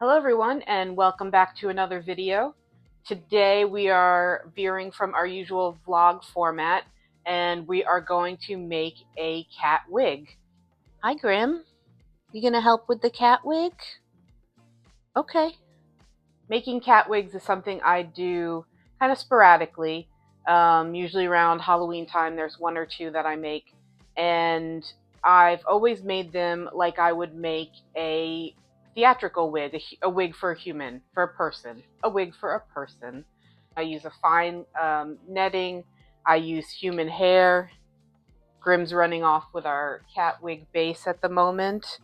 Hello everyone and welcome back to another video. Today we are veering from our usual vlog format and we are going to make a cat wig. Hi Grim, you gonna help with the cat wig? Okay. Making cat wigs is something I do kind of sporadically. Usually around Halloween time there's one or two that I make, and I've always made them like I would make a theatrical wig, a wig for a human, for a person, a wig for a person. I use a fine netting, I use human hair. Grim's running off with our cat wig base at the moment.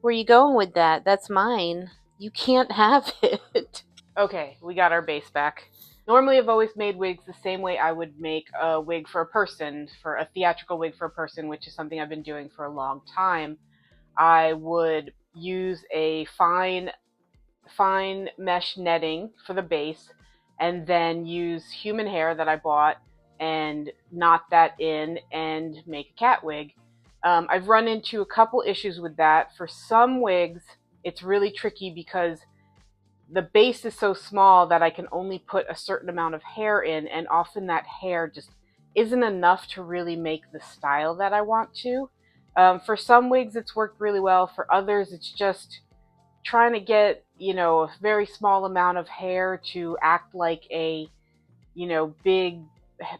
Where you going with that? That's mine. You can't have it. Okay, we got our base back. Normally, I've always made wigs the same way I would make a wig for a person, for a theatrical wig for a person, which is something I've been doing for a long time. I would use a fine mesh netting for the base, and then use human hair that I bought and knot that in and make a cat wig. I've run into a couple issues with that. For some wigs, it's really tricky because the base is so small that I can only put a certain amount of hair in, and often that hair just isn't enough to really make the style that I want to. For some wigs, it's worked really well. For others, it's just trying to get, a very small amount of hair to act like a, big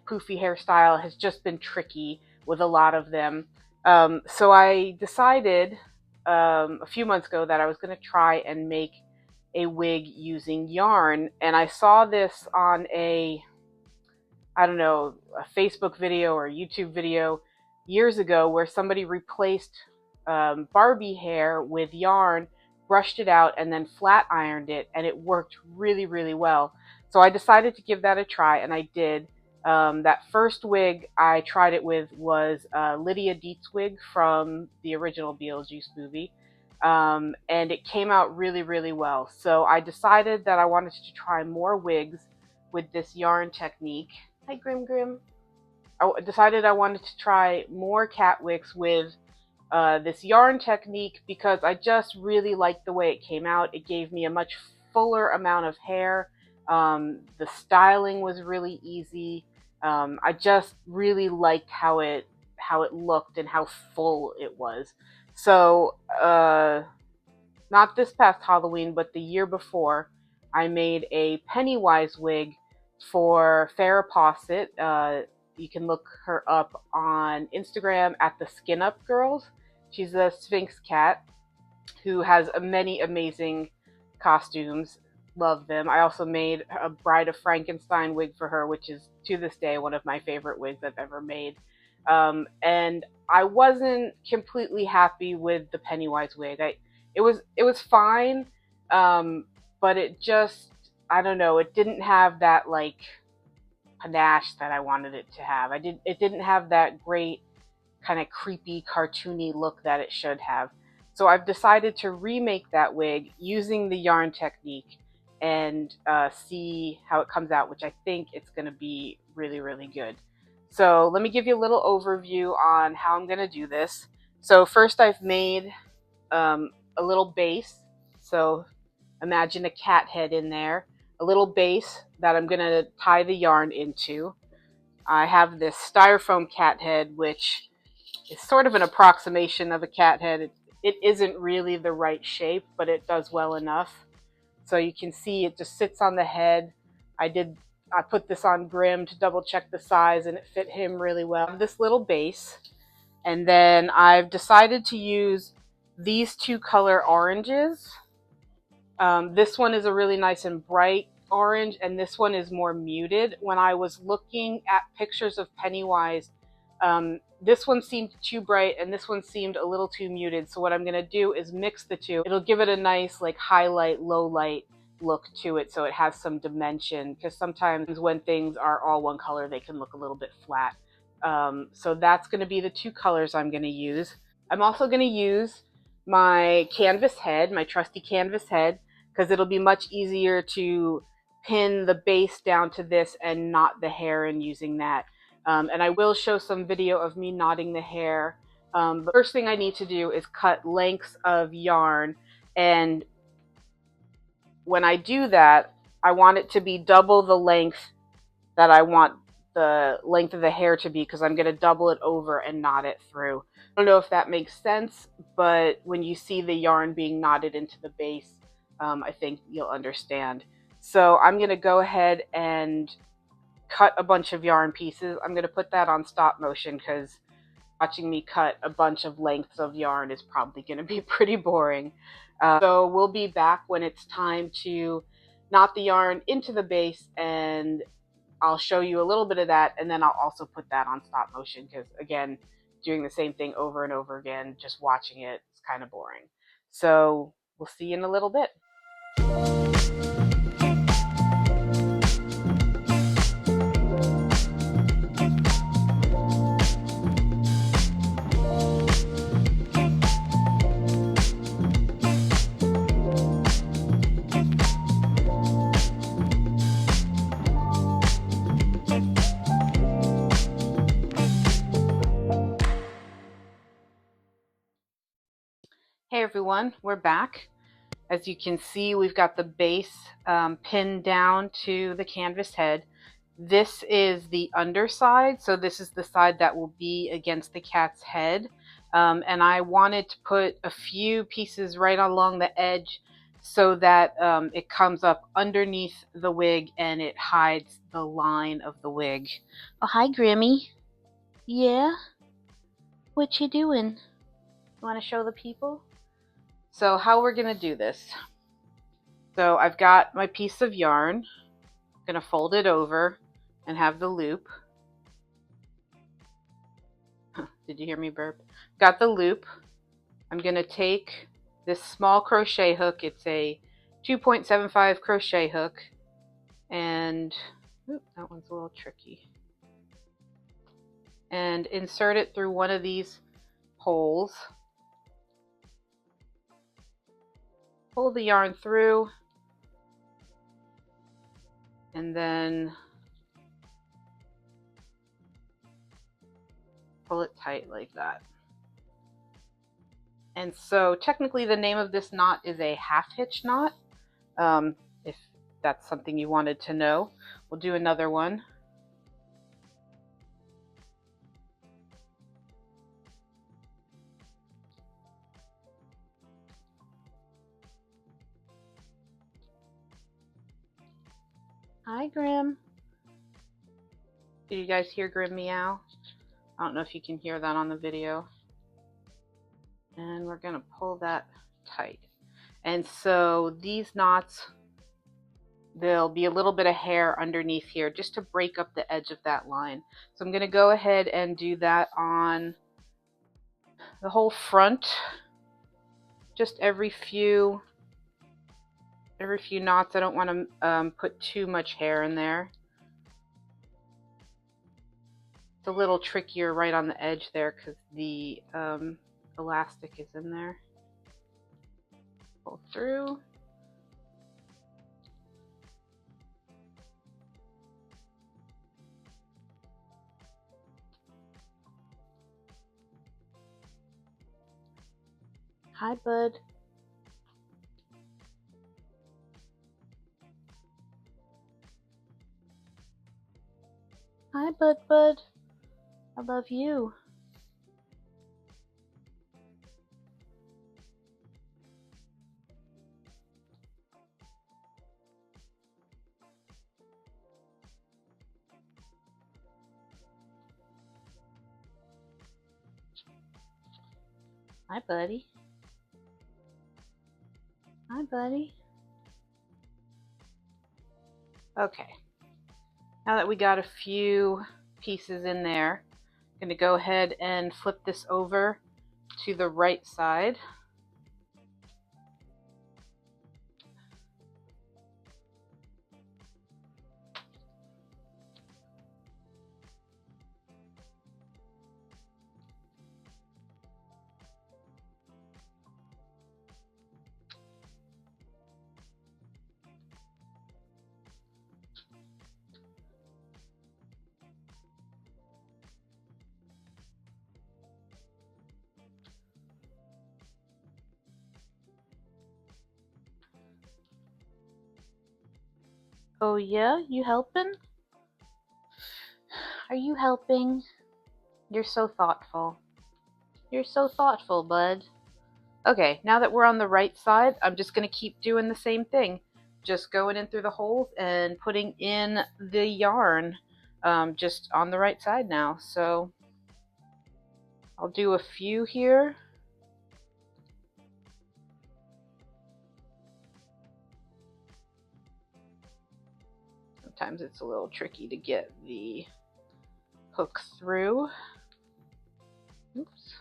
poofy hairstyle has just been tricky with a lot of them. So I decided a few months ago that I was going to try and make a wig using yarn, and I saw this on I don't know, a Facebook video or a YouTube video years ago where somebody replaced Barbie hair with yarn, brushed it out, and then flat ironed it, and it worked really, really well. So I decided to give that a try, and I did. That first wig I tried it with was Lydia Deetz wig from the original Beetlejuice movie. And it came out really, really well. So I decided that I wanted to try more wigs with this yarn technique. Hi, Grim Grim. I decided I wanted to try more cat wigs with this yarn technique because I just really liked the way it came out. It gave me a much fuller amount of hair. The styling was really easy. I just really liked how it looked and how full it was. So, not this past Halloween, but the year before, I made a Pennywise wig for Farrah Pawcet. You can look her up on Instagram at the Skin Up Girls. She's a Sphinx cat who has many amazing costumes. Love them. I also made a Bride of Frankenstein wig for her, which is to this day one of my favorite wigs I've ever made. And I wasn't completely happy with the Pennywise wig. It was fine, but it just, I don't know. It didn't have that like panache that I wanted it to have. It didn't have that great kind of creepy, cartoony look that it should have. So I've decided to remake that wig using the yarn technique and see how it comes out, which I think it's going to be really, really good. So let me give you a little overview on how I'm going to do this. So first I've made a little base. So imagine a cat head in there, a little base that I'm going to tie the yarn into. I have this styrofoam cat head, which is sort of an approximation of a cat head. It isn't really the right shape, but it does well enough. So you can see it just sits on the head. I put this on Grim to double check the size, and it fit him really well. This little base, and then I've decided to use these two color oranges. This one is a really nice and bright orange, and this one is more muted. When I was looking at pictures of Pennywise, this one seemed too bright and this one seemed a little too muted. So what I'm going to do is mix the two. It'll give it a nice like highlight, low light look to it, so it has some dimension, because sometimes when things are all one color, they can look a little bit flat. So that's going to be the two colors I'm going to use. I'm also going to use my canvas head, my trusty canvas head, because it'll be much easier to pin the base down to this and knot the hair in using that. And I will show some video of me knotting the hair. The first thing I need to do is cut lengths of yarn, and when I do that, I want it to be double the length that I want the length of the hair to be, because I'm going to double it over and knot it through. I don't know if that makes sense, but when you see the yarn being knotted into the base, I think you'll understand. So I'm going to go ahead and cut a bunch of yarn pieces. I'm going to put that on stop motion because watching me cut a bunch of lengths of yarn is probably going to be pretty boring. So we'll be back when it's time to knot the yarn into the base, and I'll show you a little bit of that, and then I'll also put that on stop motion because, again, doing the same thing over and over again, just watching it, is kind of boring. So we'll see you in a little bit. Hey everyone, we're back. As you can see, we've got the base pinned down to the canvas head. This is the underside, so this is the side that will be against the cat's head. And I wanted to put a few pieces right along the edge so that it comes up underneath the wig and it hides the line of the wig. Oh, hi Grammy. Yeah? What you doing? You want to show the people? So how we're going to do this. So I've got my piece of yarn. I'm going to fold it over and have the loop. Did you hear me burp? Got the loop. I'm going to take this small crochet hook. It's a 2.75 crochet hook. And that one's a little tricky. And insert it through one of these holes. Pull the yarn through. And then pull it tight like that. And so technically the name of this knot is a half hitch knot. If that's something you wanted to know. We'll do another one. Hi, Grim. Did you guys hear Grim meow? I don't know if you can hear that on the video. And we're going to pull that tight. And so these knots, there'll be a little bit of hair underneath here just to break up the edge of that line. So I'm going to go ahead and do that on the whole front, just every few knots. I don't want to put too much hair in there. It's a little trickier right on the edge there because the elastic is in there. Pull through. Hi, bud. Hi, bud. I love you. Hi, buddy. Hi, buddy. Okay. Now that we got a few pieces in there, I'm going to go ahead and flip this over to the right side. Oh yeah? You helping? Are you helping? You're so thoughtful. You're so thoughtful, bud. Okay, now that we're on the right side, I'm just going to keep doing the same thing. Just going in through the holes and putting in the yarn just on the right side now. So I'll do a few here. Sometimes it's a little tricky to get the hook through. Oops.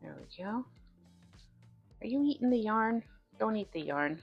There we go. Are you eating the yarn? Don't eat the yarn.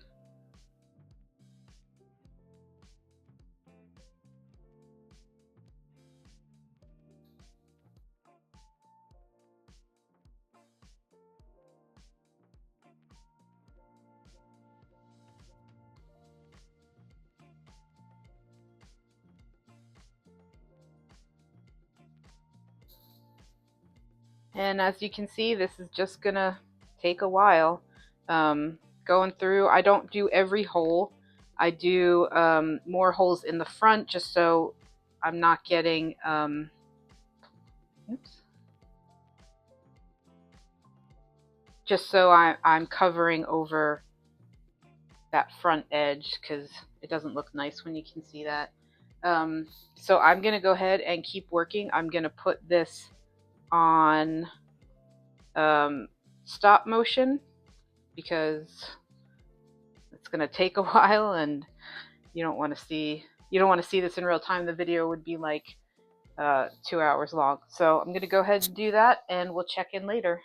And as you can see, this is just gonna take a while. Going through, I don't do every hole. I do more holes in the front just so I'm not getting, oops. Just so I'm covering over that front edge because it doesn't look nice when you can see that. So I'm gonna go ahead and keep working. I'm gonna put this on stop motion because it's going to take a while and you don't want to see this in real time. The video would be like 2 hours long. So I'm going to go ahead and do that and we'll check in later.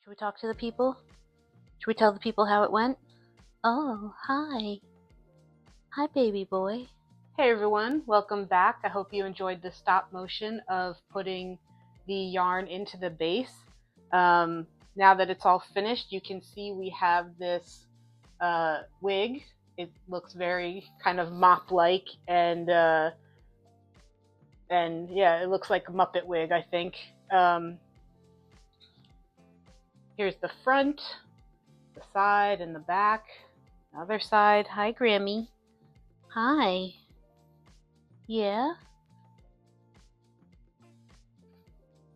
Should we talk to the people? Should we tell the people how it went? Oh, hi. Hi, baby boy. Hey everyone, welcome back. I hope you enjoyed the stop motion of putting the yarn into the base. Now that it's all finished, you can see we have this wig. It looks very kind of mop-like and yeah, it looks like a Muppet wig, I think. Here's the front, the side, and the back. Other side. Hi, Grammy. Hi. Yeah?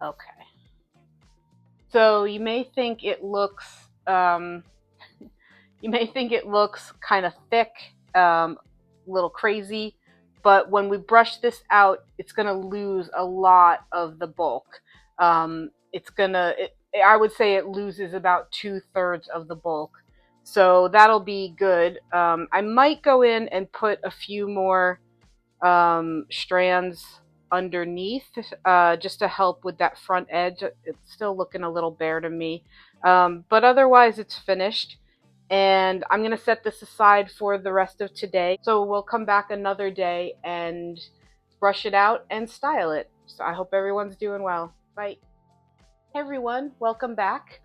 Okay. So you may think it looks kind of thick, a little crazy, but when we brush this out, it's going to lose a lot of the bulk. I would say it loses about 2/3 of the bulk. So that'll be good. I might go in and put a few more strands underneath, just to help with that front edge. It's still looking a little bare to me, but otherwise it's finished. And I'm going to set this aside for the rest of today. So we'll come back another day and brush it out and style it. So I hope everyone's doing well. Bye. Hey everyone, welcome back.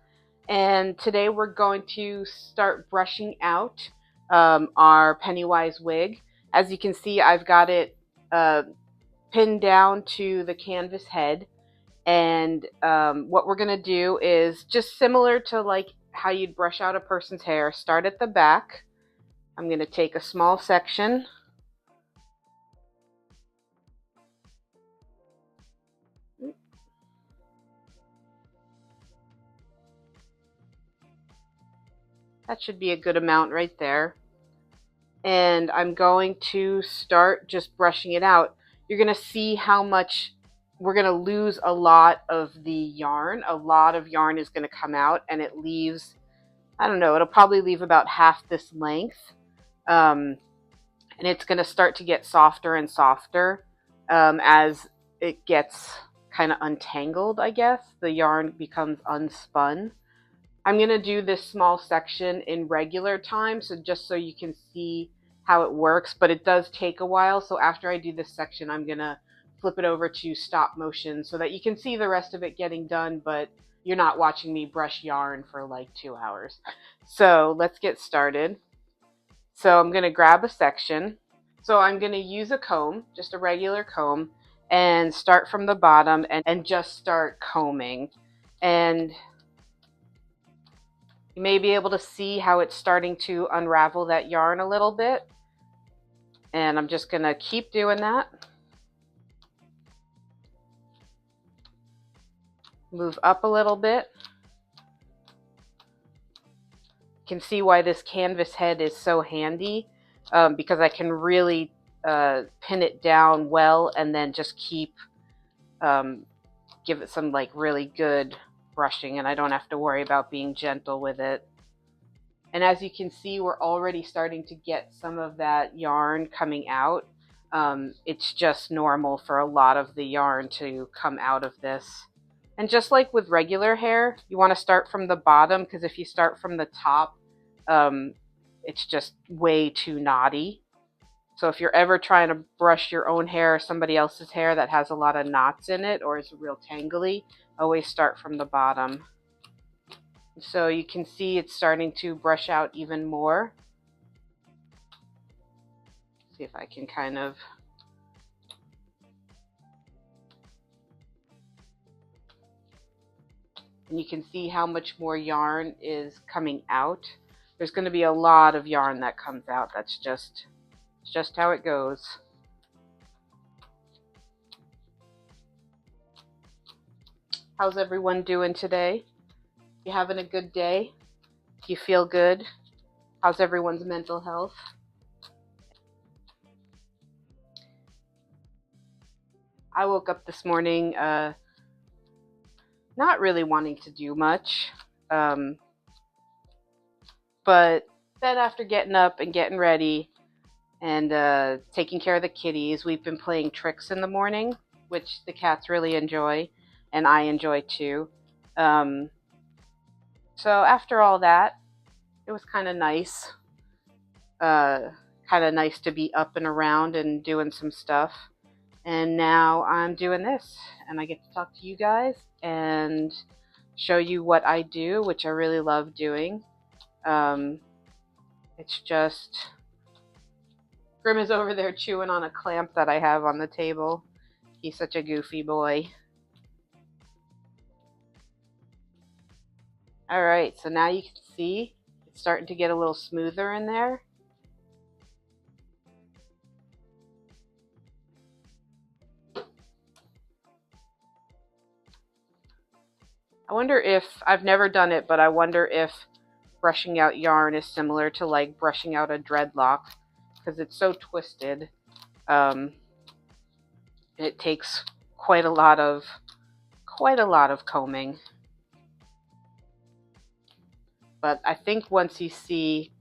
And today we're going to start brushing out our Pennywise wig. As you can see, I've got it pinned down to the canvas head. And what we're going to do is just similar to like how you'd brush out a person's hair. Start at the back. I'm going to take a small section. That should be a good amount right there. And I'm going to start just brushing it out. You're going to see how much we're going to lose a lot of the yarn. A lot of yarn is going to come out, and it leaves, I don't know, it'll probably leave about half this length. And it's going to start to get softer and softer as it gets kind of untangled, I guess. The yarn becomes unspun. I'm going to do this small section in regular time, so just so you can see how it works, but it does take a while. So after I do this section, I'm going to flip it over to stop motion so that you can see the rest of it getting done, but you're not watching me brush yarn for like 2 hours. So let's get started. So I'm going to grab a section. So I'm going to use a comb, just a regular comb, and start from the bottom and just start combing. And you may be able to see how it's starting to unravel that yarn a little bit. And I'm just going to keep doing that. Move up a little bit. You can see why this canvas head is so handy, because I can really pin it down well and then just keep, give it some like really good brushing, and I don't have to worry about being gentle with it. And as you can see, we're already starting to get some of that yarn coming out. It's just normal for a lot of the yarn to come out of this. And just like with regular hair, you want to start from the bottom, because if you start from the top, it's just way too knotty. So if you're ever trying to brush your own hair or somebody else's hair that has a lot of knots in it or is real tangly, always start from the bottom. So you can see it's starting to brush out even more. See if I can kind of... And you can see how much more yarn is coming out. There's going to be a lot of yarn that comes out. That's just how it goes. How's everyone doing today? You having a good day? Do you feel good? How's everyone's mental health? I woke up this morning not really wanting to do much, but then after getting up and getting ready and taking care of the kitties, we've been playing tricks in the morning, which the cats really enjoy, and I enjoy too. So after all that, it was kind of nice. Kind of nice to be up and around and doing some stuff. And now I'm doing this, and I get to talk to you guys and show you what I do, which I really love doing. It's just... Grim is over there chewing on a clamp that I have on the table. He's such a goofy boy. Alright, so now you can see it's starting to get a little smoother in there. I wonder if, I've never done it, but I wonder if brushing out yarn is similar to like brushing out a dreadlock, because it's so twisted. It takes quite a lot of combing. But I think once you see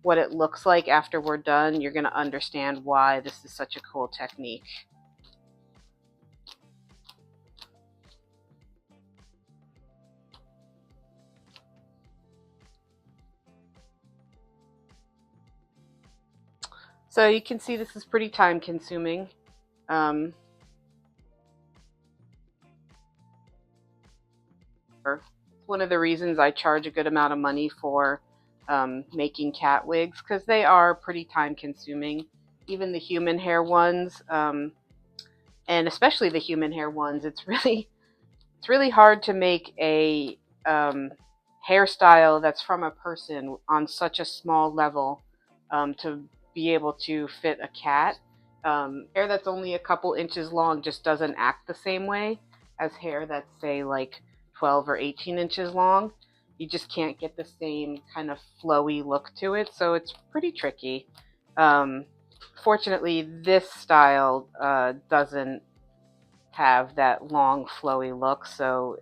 what it looks like after we're done, you're going to understand why this is such a cool technique. So you can see this is pretty time consuming. One of the reasons I charge a good amount of money for making cat wigs, because they are pretty time consuming. Even the human hair ones, and especially the human hair ones, it's really hard to make a hairstyle that's from a person on such a small level to be able to fit a cat. Hair that's only a couple inches long just doesn't act the same way as hair that's, say, like 12 or 18 inches long. You just can't get the same kind of flowy look to it, so it's pretty tricky. Um, Fortunately, this style doesn't have that long flowy look, so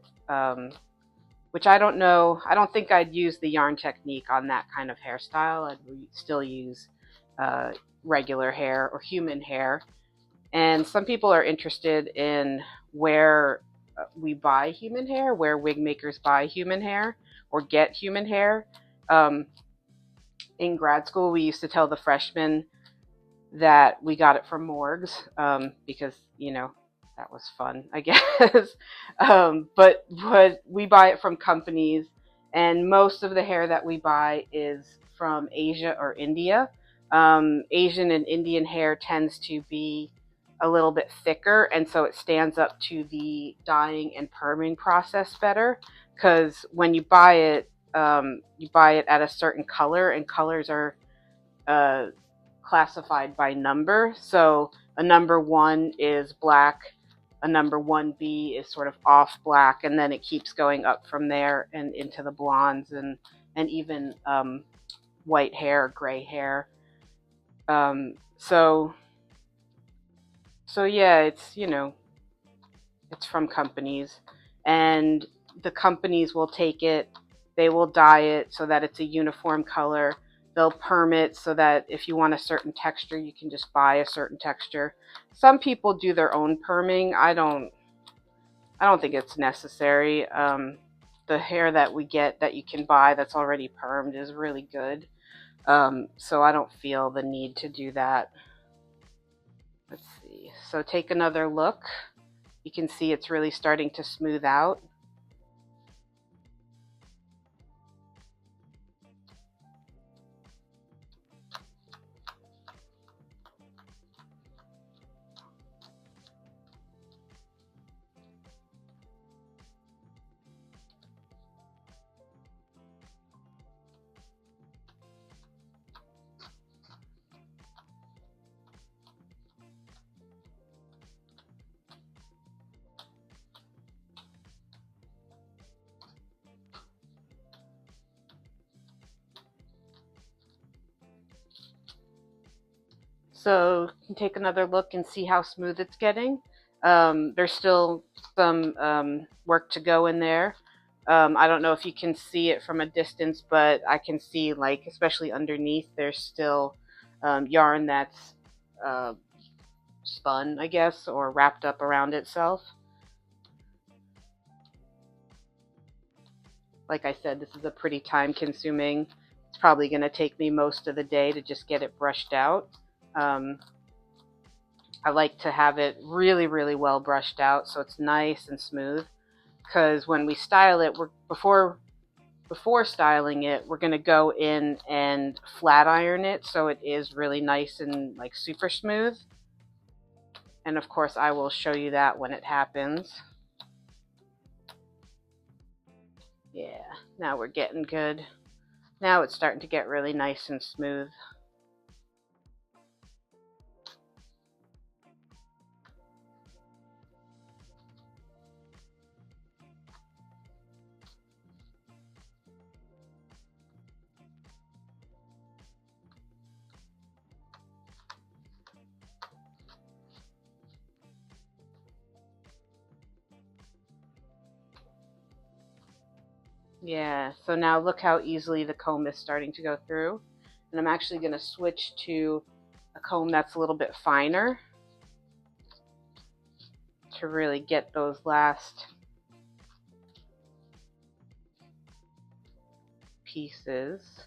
which I don't know. I don't think I'd use the yarn technique on that kind of hairstyle. I'd still use uh, regular hair or human hair. And some people are interested in where we buy human hair, where wig makers buy human hair or get human hair. In grad school, we used to tell the freshmen that we got it from morgues because, that was fun, I guess. But we buy it from companies, and most of the hair that we buy is from Asia or India. Asian and Indian hair tends to be a little bit thicker, and so it stands up to the dyeing and perming process better. Because when you buy it at a certain color, and colors are uh, classified by number. So a number 1 is black, a number 1B is sort of off black, and then it keeps going up from there and into the blondes and even white hair, gray hair. So yeah, it's from companies, and the companies will take it, they will dye it so that it's a uniform color. They'll perm it so that if you want a certain texture, you can just buy a certain texture. Some people do their own perming. I don't think it's necessary. The hair that we get that you can buy that's already permed is really good. So I don't feel the need to do that. Let's see. So take another look. You can see it's really starting to smooth out. So you can take another look and see how smooth it's getting. There's still some work to go in there. I don't know if you can see it from a distance, but I can see, like, especially underneath, there's still yarn that's spun, I guess, or wrapped up around itself. Like I said, this is a pretty time consuming. It's probably going to take me most of the day to just get it brushed out. I like to have it really, really well brushed out so it's nice and smooth. Because when we style it, before styling it, we're going to go in and flat iron it so it is really nice and like super smooth. And of course, I will show you that when it happens. Yeah, now we're getting good. Now it's starting to get really nice and smooth. Yeah, so now look how easily the comb is starting to go through. And I'm actually going to switch to a comb that's a little bit finer to really get those last pieces.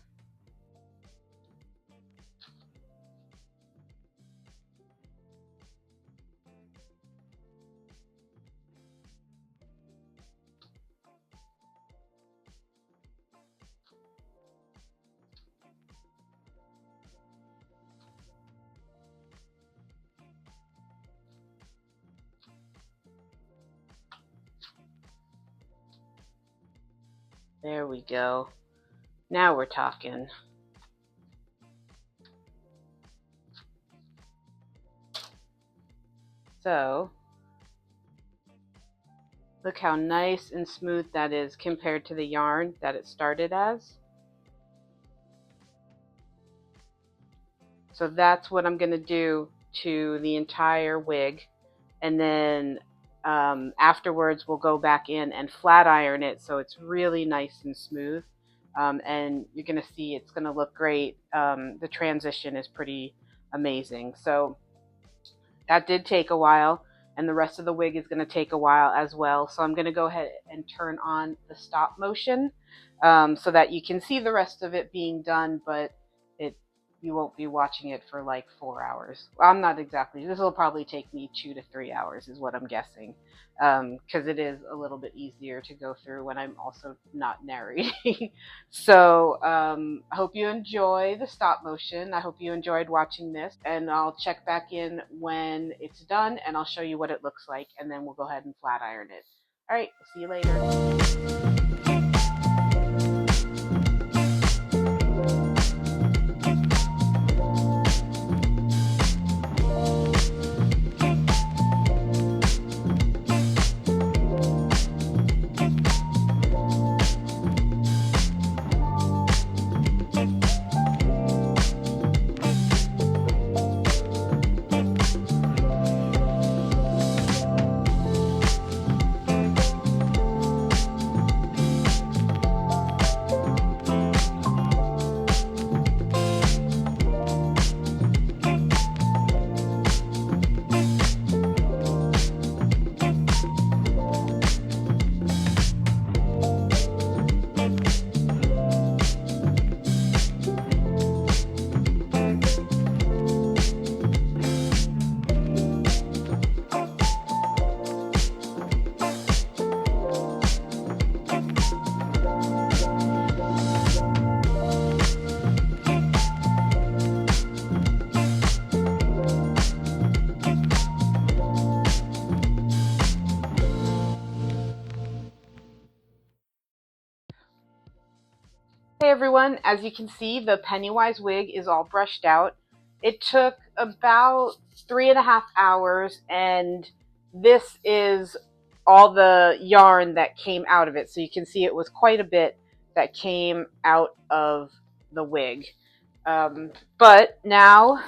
There we go. Now we're talking. So, look how nice and smooth that is compared to the yarn that it started as. So that's what I'm going to do to the entire wig. And then afterwards we'll go back in and flat iron it so it's really nice and smooth. And you're going to see it's going to look great. The transition is pretty amazing. So that did take a while, and the rest of the wig is going to take a while as well. So I'm going to go ahead and turn on the stop motion so that you can see the rest of it being done, but you won't be watching it for like 4 hours. Well, I'm not exactly. This will probably take me 2 to 3 hours is what I'm guessing, because it is a little bit easier to go through when I'm also not narrating. So I hope you enjoy the stop motion. I hope you enjoyed watching this, and I'll check back in when it's done and I'll show you what it looks like, and then we'll go ahead and flat iron it. All right, see you later. Hey everyone, as you can see, the Pennywise wig is all brushed out. It took about 3.5 hours, and this is all the yarn that came out of it. So you can see it was quite a bit that came out of the wig. But now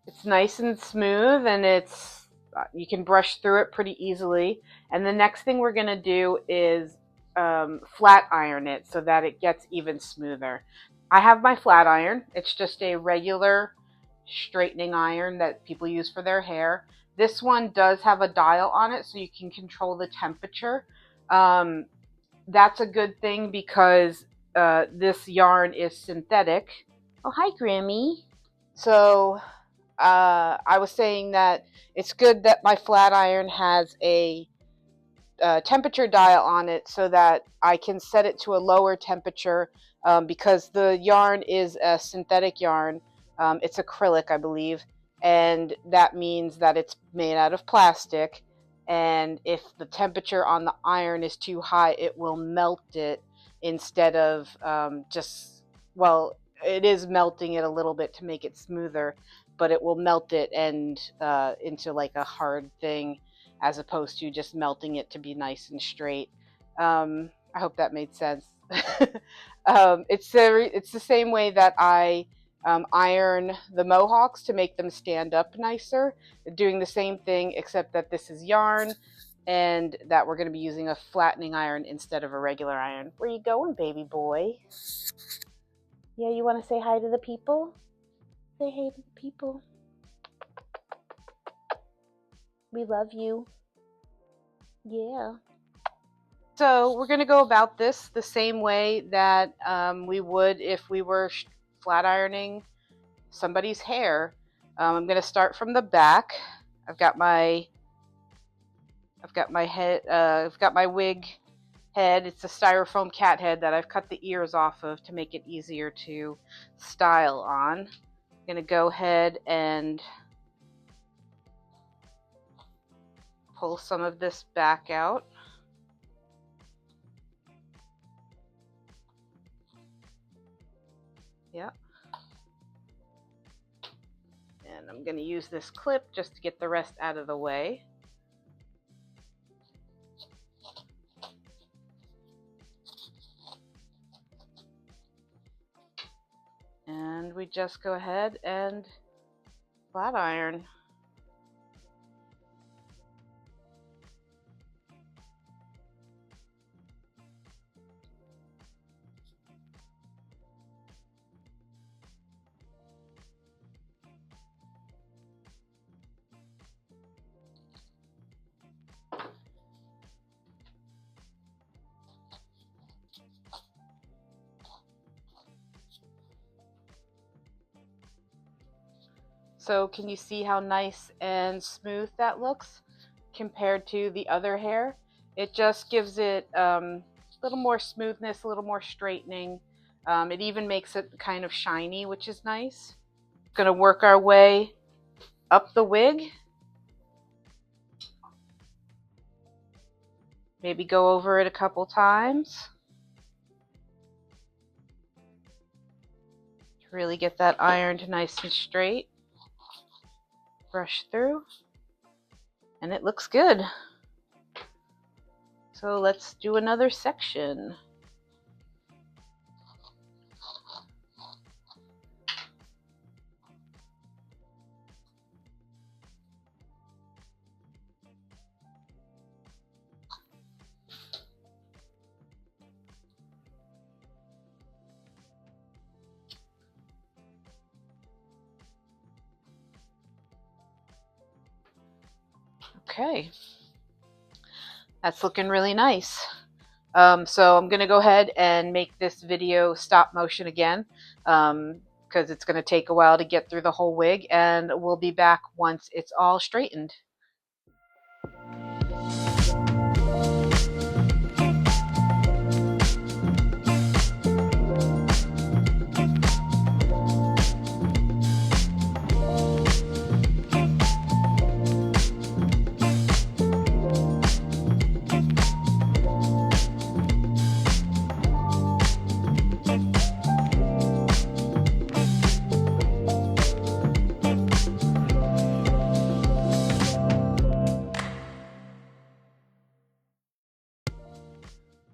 it's nice and smooth, and you can brush through it pretty easily. And the next thing we're going to do is flat iron it so that it gets even smoother. I have my flat iron. It's just a regular straightening iron that people use for their hair. This one does have a dial on it so you can control the temperature. That's a good thing because this yarn is synthetic. Oh, hi, Grammy. So I was saying that it's good that my flat iron has a temperature dial on it so that I can set it to a lower temperature because the yarn is a synthetic yarn. It's acrylic, I believe, and that means that it's made out of plastic, and if the temperature on the iron is too high, it will melt it instead of well, it is melting it a little bit to make it smoother, but it will melt it and into like a hard thing as opposed to just melting it to be nice and straight. I hope that made sense. It's the same way that I iron the mohawks to make them stand up nicer. Doing the same thing, except that this is yarn and that we're going to be using a flattening iron instead of a regular iron. Where you going, baby boy? Yeah, you want to say hi to the people? Say hey to the people. We love you. Yeah. So we're going to go about this the same way that we would if we were flat ironing somebody's hair. I'm going to start from the back. I've got my head. I've got my wig head. It's a styrofoam cat head that I've cut the ears off of to make it easier to style on. I'm going to go ahead and pull some of this back out. Yep. And I'm going to use this clip just to get the rest out of the way. And we just go ahead and flat iron. So can you see how nice and smooth that looks compared to the other hair? It just gives it a little more smoothness, a little more straightening. It even makes it kind of shiny, which is nice. Gonna work our way up the wig. Maybe go over it a couple times. Really get that ironed nice and straight. Brush through. And it looks good. So let's do another section. Okay, that's looking really nice. So I'm gonna go ahead and make this video stop motion again, because it's gonna take a while to get through the whole wig, and we'll be back once it's all straightened.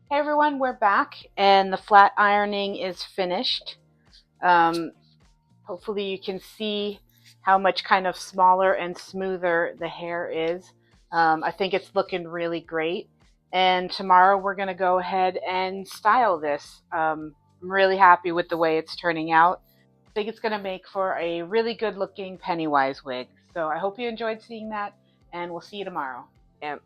Hey everyone, we're back and the flat ironing is finished. Hopefully you can see how much kind of smaller and smoother the hair is. I think it's looking really great. And tomorrow we're going to go ahead and style this. I'm really happy with the way it's turning out. I think it's going to make for a really good looking Pennywise wig. So I hope you enjoyed seeing that, and we'll see you tomorrow. Yep.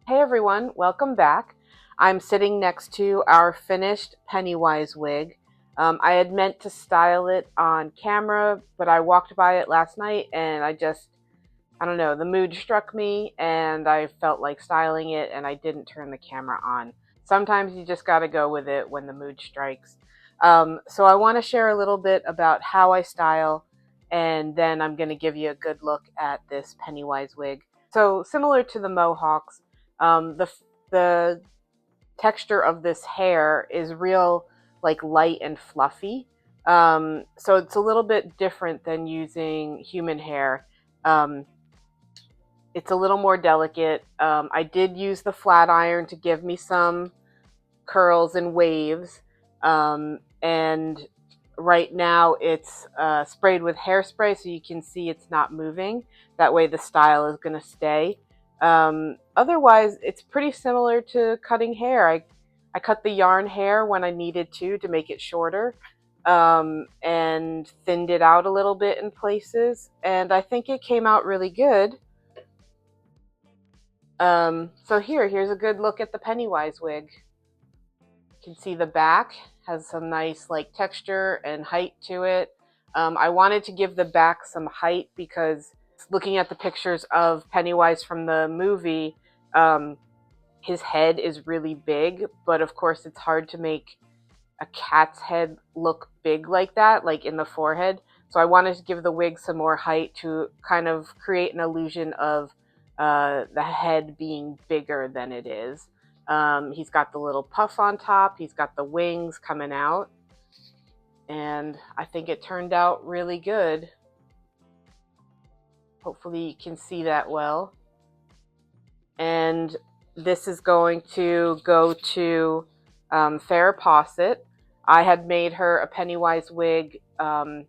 Hey everyone, welcome back. I'm sitting next to our finished Pennywise wig. I had meant to style it on camera, but I walked by it last night and I don't know, the mood struck me and I felt like styling it and I didn't turn the camera on. Sometimes you just gotta go with it when the mood strikes. So I want to share a little bit about how I style, and then I'm going to give you a good look at this Pennywise wig. So similar to the mohawks, the texture of this hair is real like light and fluffy. So it's a little bit different than using human hair. It's a little more delicate. I did use the flat iron to give me some curls and waves. And right now it's sprayed with hairspray, so you can see it's not moving. That way the style is going to stay. Otherwise, it's pretty similar to cutting hair. I cut the yarn hair when I needed to make it shorter, and thinned it out a little bit in places, and I think it came out really good. So here's a good look at the Pennywise wig. You can see the back has some nice like texture and height to it. I wanted to give the back some height because looking at the pictures of Pennywise from the movie, his head is really big, but of course it's hard to make a cat's head look big like that, like in the forehead. So I wanted to give the wig some more height to kind of create an illusion of the head being bigger than it is. He's got the little puff on top. He's got the wings coming out. and I think it turned out really good. Hopefully you can see that well. And this is going to go to Farrah Pawcet. I had made her a Pennywise wig out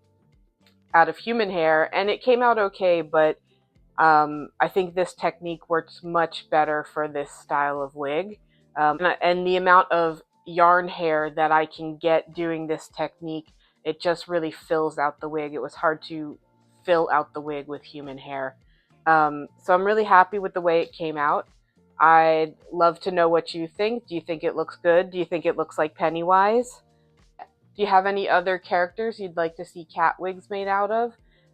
of human hair, and it came out okay, but I think this technique works much better for this style of wig. And the amount of yarn hair that I can get doing this technique, it just really fills out the wig. It was hard to fill out the wig with human hair. So I'm really happy with the way it came out. I'd love to know what you think. Do you think it looks good? Do you think it looks like Pennywise? Do you have any other characters you'd like to see cat wigs made out of?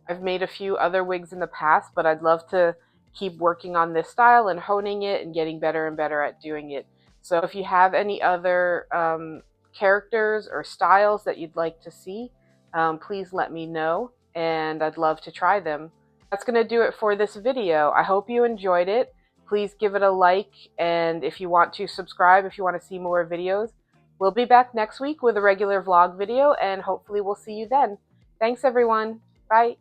I've made a few other wigs in the past, but I'd love to keep working on this style and honing it and getting better and better at doing it. So if you have any other characters or styles that you'd like to see, please let me know, and I'd love to try them. That's going to do it for this video. I hope you enjoyed it. Please give it a like, and if you want to subscribe, if you want to see more videos. We'll be back next week with a regular vlog video, and hopefully we'll see you then. Thanks, everyone. Bye.